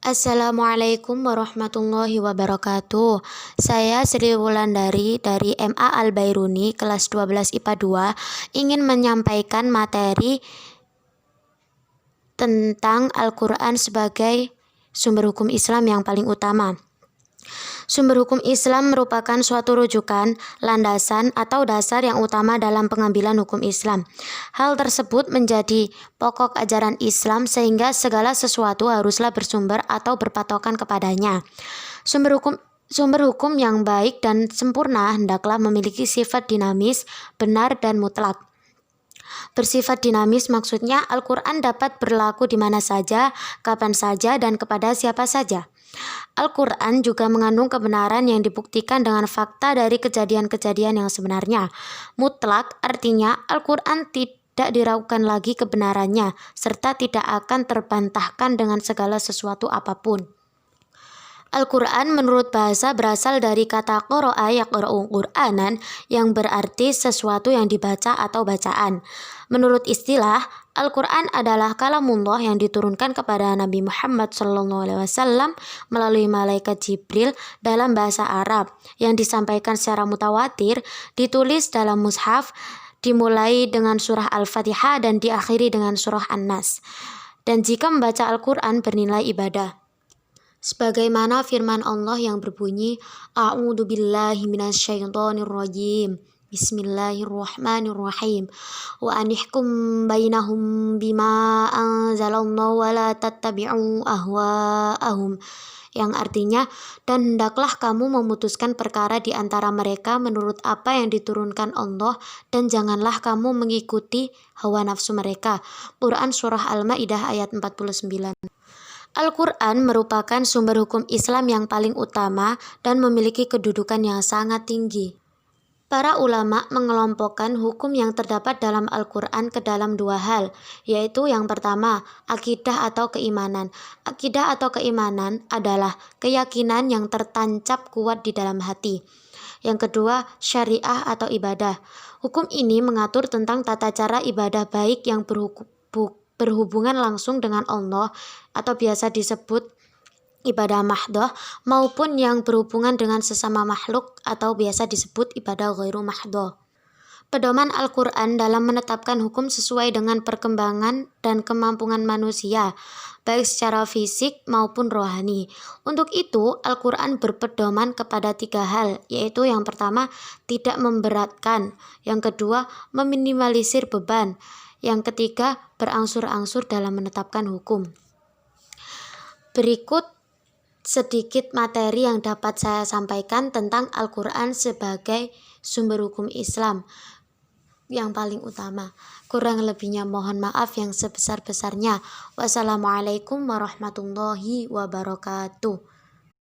Assalamualaikum warahmatullahi wabarakatuh. Saya Sri Wulandari dari MA Al-Bairuni kelas 12 IPA 2 ingin menyampaikan materi tentang Al-Quran sebagai sumber hukum Islam yang paling utama. Sumber hukum Islam merupakan suatu rujukan, landasan, atau dasar yang utama dalam pengambilan hukum Islam. Hal tersebut menjadi pokok ajaran Islam sehingga segala sesuatu haruslah bersumber atau berpatokan kepadanya. Sumber hukum yang baik dan sempurna hendaklah memiliki sifat dinamis, benar, dan mutlak. Bersifat dinamis maksudnya Al-Quran dapat berlaku di mana saja, kapan saja, dan kepada siapa saja. Al-Quran juga mengandung kebenaran yang dibuktikan dengan fakta dari kejadian-kejadian yang sebenarnya. Mutlak artinya Al-Quran tidak diragukan lagi kebenarannya, serta tidak akan terbantahkan dengan segala sesuatu apapun. Al-Quran menurut bahasa berasal dari kata qara'a yaqra'u Qur'anan yang berarti sesuatu yang dibaca atau bacaan. Menurut istilah, Al-Quran adalah kalamullah yang diturunkan kepada Nabi Muhammad SAW melalui malaikat Jibril dalam bahasa Arab yang disampaikan secara mutawatir, ditulis dalam mushaf, dimulai dengan surah Al-Fatihah dan diakhiri dengan surah An-Nas. Dan jika membaca Al-Quran bernilai ibadah. Sebagaimana firman Allah yang berbunyi, A'udzu billahi minasyaitonir rajim. Bismillahirrahmanirrahim. Wa anihkum bainahum bima anzalallahu wa la tattabi'u ahwa'ahum. Yang artinya, dan hendaklah kamu memutuskan perkara di antara mereka menurut apa yang diturunkan Allah, dan janganlah kamu mengikuti hawa nafsu mereka. Quran Surah Al-Ma'idah ayat 49. Al-Quran merupakan sumber hukum Islam yang paling utama dan memiliki kedudukan yang sangat tinggi. Para ulama mengelompokkan hukum yang terdapat dalam Al-Quran ke dalam dua hal, yaitu yang pertama, akidah atau keimanan. Akidah atau keimanan adalah keyakinan yang tertancap kuat di dalam hati. Yang kedua, syariah atau ibadah. Hukum ini mengatur tentang tata cara ibadah baik yang berhubungan langsung dengan Allah atau biasa disebut ibadah mahdoh, maupun yang berhubungan dengan sesama makhluk atau biasa disebut ibadah ghairu mahdoh. Pedoman Al-Quran dalam menetapkan hukum sesuai dengan perkembangan dan kemampuan manusia, baik secara fisik maupun rohani. Untuk itu, Al-Quran berpedoman kepada tiga hal, yaitu yang pertama, tidak memberatkan, yang kedua, meminimalisir beban, yang ketiga, berangsur-angsur dalam menetapkan hukum. Berikut sedikit materi yang dapat saya sampaikan tentang Al-Quran sebagai sumber hukum Islam yang paling utama. Kurang lebihnya mohon maaf yang sebesar-besarnya. Wassalamualaikum warahmatullahi wabarakatuh.